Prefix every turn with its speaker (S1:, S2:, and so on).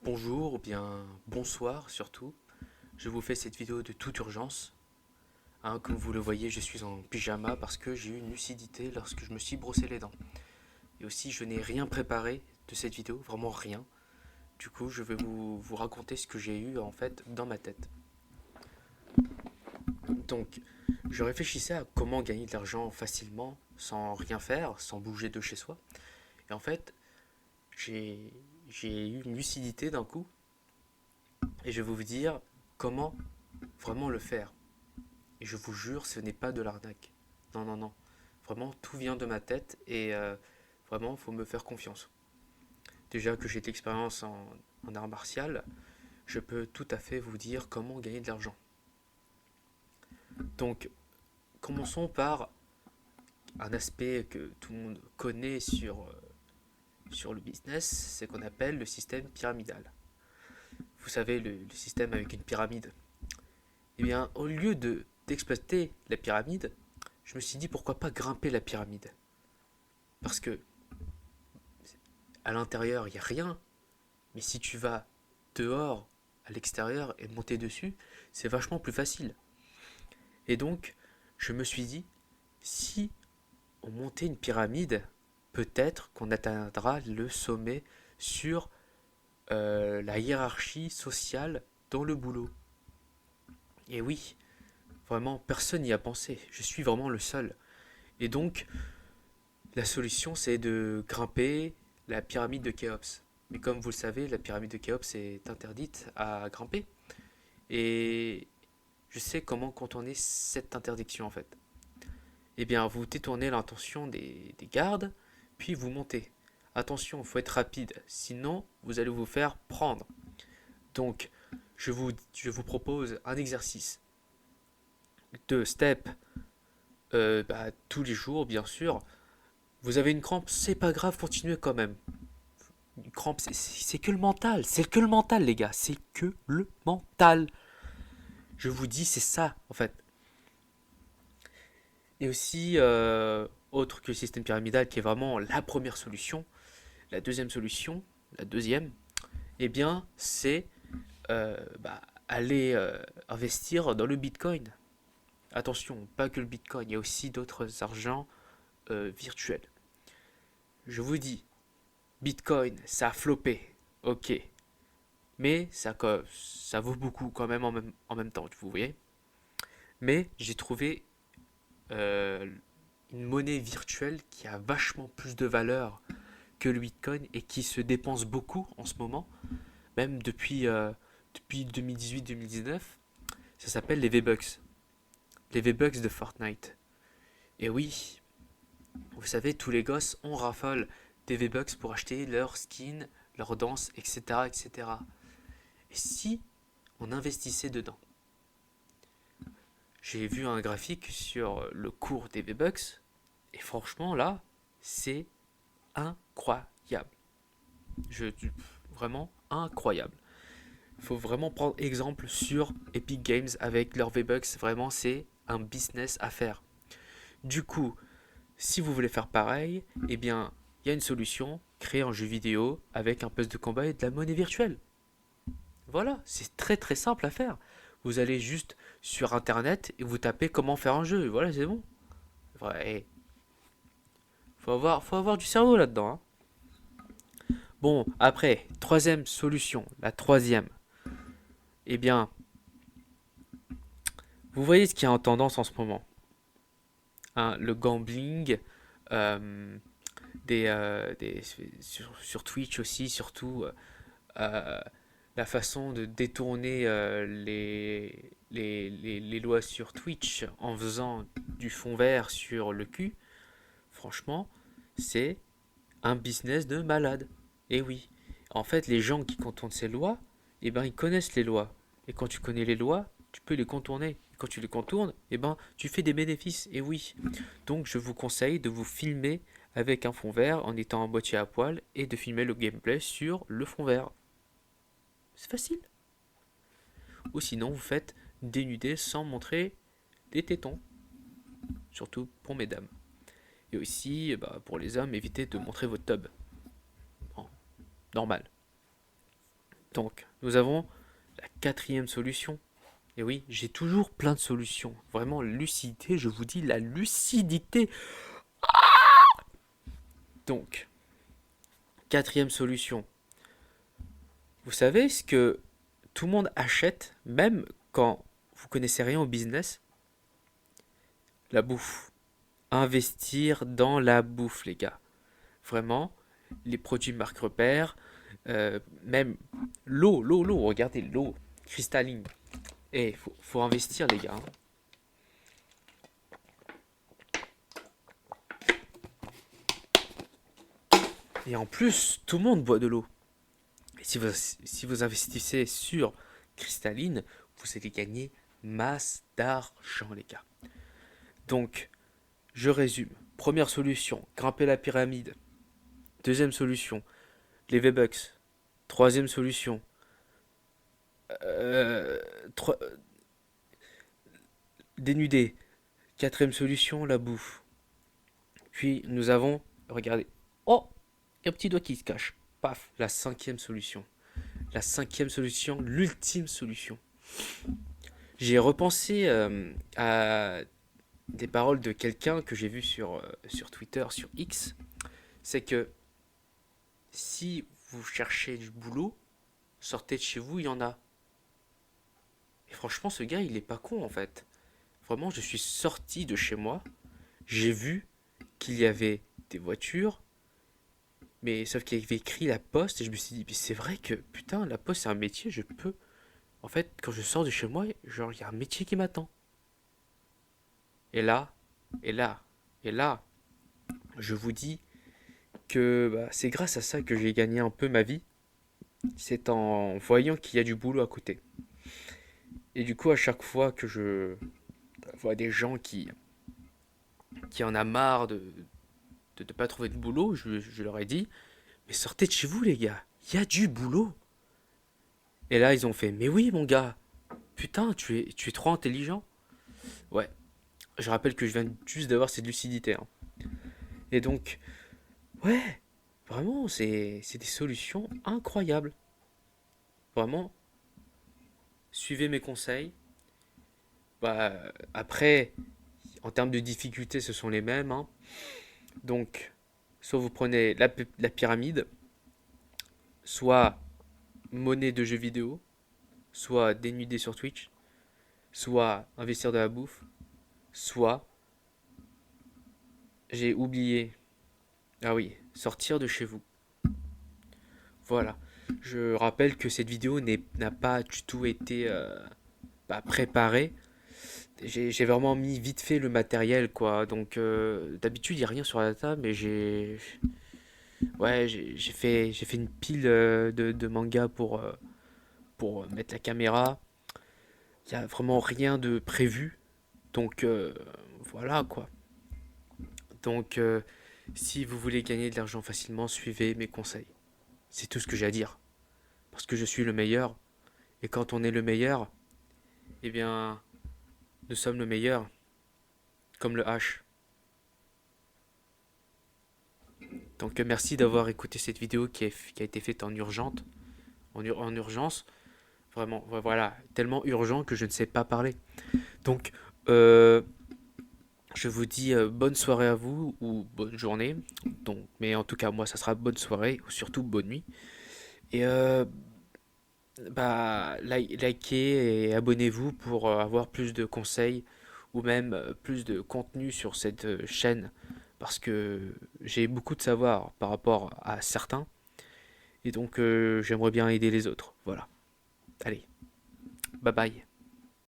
S1: Bonjour ou bien bonsoir surtout. Je vous fais cette vidéo de toute urgence. Comme vous le voyez, je suis en pyjama parce que j'ai eu une lucidité lorsque je me suis brossé les dents. Et aussi, je n'ai rien préparé de cette vidéo, vraiment rien. Du coup, je vais vous raconter ce que j'ai eu en fait dans ma tête. Donc, je réfléchissais à comment gagner de l'argent facilement, sans rien faire, sans bouger de chez soi. Et en fait, j'ai j'ai eu une lucidité d'un coup et je vais vous dire comment vraiment le faire. Et je vous jure, ce n'est pas de l'arnaque. Non, non, non. Vraiment, tout vient de ma tête et vraiment, il faut me faire confiance. Déjà que j'ai de l'expérience en art martial, je peux tout à fait vous dire comment gagner de l'argent. Donc, commençons par un aspect que tout le monde connaît sur le business, c'est qu'on appelle le système pyramidal. Vous savez, le système avec une pyramide. Eh bien, au lieu d'exploiter la pyramide, je me suis dit pourquoi pas grimper la pyramide. Parce que à l'intérieur, il n'y a rien. Mais si tu vas dehors, à l'extérieur, et monter dessus, c'est vachement plus facile. Et donc, je me suis dit, si on montait une pyramide, peut-être qu'on atteindra le sommet sur la hiérarchie sociale dans le boulot. Et oui, vraiment, personne n'y a pensé. Je suis vraiment le seul. Et donc, la solution, c'est de grimper la pyramide de Khéops. Mais comme vous le savez, la pyramide de Khéops est interdite à grimper. Et je sais comment contourner cette interdiction en fait. Eh bien, vous détournez l'intention des gardes, puis vous montez. Attention, il faut être rapide, sinon vous allez vous faire prendre. Donc, je vous propose un exercice de step tous les jours, bien sûr. Vous avez une crampe, c'est pas grave, continuez quand même. Une crampe, c'est que le mental, c'est que le mental, les gars, c'est que le mental. Je vous dis, c'est ça, en fait. Et aussi, autre que le système pyramidal, qui est vraiment la première solution, la deuxième solution, la deuxième, eh bien, c'est aller investir dans le Bitcoin. Attention, pas que le Bitcoin, il y a aussi d'autres argents virtuels. Je vous dis, Bitcoin, ça a floppé, ok, mais ça vaut beaucoup quand même en même temps, vous voyez. Mais j'ai trouvé euh, une monnaie virtuelle qui a vachement plus de valeur que le Bitcoin et qui se dépense beaucoup en ce moment, même depuis 2018-2019. Ça s'appelle les V-Bucks. Les V-Bucks de Fortnite. Et oui, vous savez, tous les gosses ont rafale des V-Bucks pour acheter leur skin, leur danse, etc., etc. Et cetera. Et si on investissait dedans? J'ai vu un graphique sur le cours des V-Bucks et franchement là, c'est incroyable. Je, Vraiment incroyable. Il faut vraiment prendre exemple sur Epic Games avec leurs V-Bucks. Vraiment, c'est un business à faire. Du coup, si vous voulez faire pareil, eh bien, il y a une solution, créer un jeu vidéo avec un poste de combat et de la monnaie virtuelle. Voilà, c'est très très simple à faire. Vous allez juste sur internet et vous tapez comment faire un jeu. Et voilà, c'est bon. Ouais, faut avoir du cerveau là-dedans, hein. Bon, après, troisième solution, la troisième. Eh bien, vous voyez ce qui est en tendance en ce moment, hein, le gambling, euh, sur Twitch aussi, surtout euh, la façon de détourner les lois sur Twitch en faisant du fond vert sur le cul, franchement, c'est un business de malade. Et oui, en fait, les gens qui contournent ces lois, eh ben, ils connaissent les lois. Et quand tu connais les lois, tu peux les contourner. Et quand tu les contournes, eh ben, tu fais des bénéfices. Et oui, donc je vous conseille de vous filmer avec un fond vert en étant en moitié à poil et de filmer le gameplay sur le fond vert. C'est facile. Ou sinon, vous faites dénuder sans montrer des tétons, surtout pour mesdames. Et aussi, pour les hommes, évitez de montrer votre tub. Bon, normal. Donc, nous avons la quatrième solution. Et oui, j'ai toujours plein de solutions. Vraiment, lucidité, je vous dis la lucidité. Donc, quatrième solution. Vous savez ce que tout le monde achète, même quand vous connaissez rien au business? La bouffe. Investir dans la bouffe, les gars. Vraiment, les produits marque repère, même l'eau, regardez l'eau cristalline. Eh, faut investir, les gars, hein. Et en plus, tout le monde boit de l'eau. Et si vous investissez sur cristalline, vous allez gagner masse d'argent, les gars. Donc, je résume. Première solution, grimper la pyramide. Deuxième solution, les V-Bucks. Troisième solution, euh, tro- dénuder. Quatrième solution, la bouffe. Puis nous avons, regardez, oh, il y a un petit doigt qui se cache. Paf, la cinquième solution. La cinquième solution, l'ultime solution. J'ai repensé à des paroles de quelqu'un que j'ai vu sur Twitter, sur X. C'est que si vous cherchez du boulot, sortez de chez vous, il y en a. Et franchement, ce gars, il est pas con en fait. Vraiment, je suis sorti de chez moi, j'ai vu qu'il y avait des voitures, mais sauf qu'il y avait écrit la poste, et je me suis dit, mais c'est vrai que, putain, la poste c'est un métier, je peux. En fait, quand je sors de chez moi, genre, il y a un métier qui m'attend. Et là, et là, et là, je vous dis que bah, c'est grâce à ça que j'ai gagné un peu ma vie. C'est en voyant qu'il y a du boulot à côté. Et du coup, à chaque fois que je vois des gens qui en a marre de ne pas trouver de boulot, je leur ai dit, mais sortez de chez vous les gars, il y a du boulot. Et là, ils ont fait, mais oui mon gars, putain, tu es trop intelligent. Ouais, je rappelle que je viens juste d'avoir cette lucidité, hein. Et donc, ouais, vraiment, c'est des solutions incroyables. Vraiment, suivez mes conseils. Bah, après, en termes de difficulté, ce sont les mêmes, hein. Donc, soit vous prenez la pyramide, soit monnaie de jeux vidéo, soit dénudé sur Twitch, soit investir dans la bouffe, soit, j'ai oublié, ah oui, sortir de chez vous. Voilà. Je rappelle que cette vidéo n'a pas du tout été préparée. J'ai vraiment mis vite fait le matériel, quoi. Donc, d'habitude, il n'y a rien sur la table, mais j'ai fait une pile de mangas pour mettre la caméra. Il n'y a vraiment rien de prévu. Donc, voilà, quoi. Donc, si vous voulez gagner de l'argent facilement, suivez mes conseils. C'est tout ce que j'ai à dire. Parce que je suis le meilleur. Et quand on est le meilleur, eh bien, nous sommes le meilleur. Comme le H. Donc, merci d'avoir écouté cette vidéo qui a été faite en urgente. En urgence. Vraiment, voilà. Tellement urgent que je ne sais pas parler. Donc, je vous dis bonne soirée à vous ou bonne journée. Donc, mais en tout cas, moi, ça sera bonne soirée ou surtout bonne nuit. Et bah, likez et abonnez-vous pour avoir plus de conseils ou même plus de contenu sur cette chaîne parce que j'ai beaucoup de savoir par rapport à certains et donc j'aimerais bien aider les autres. Voilà. Allez, bye bye.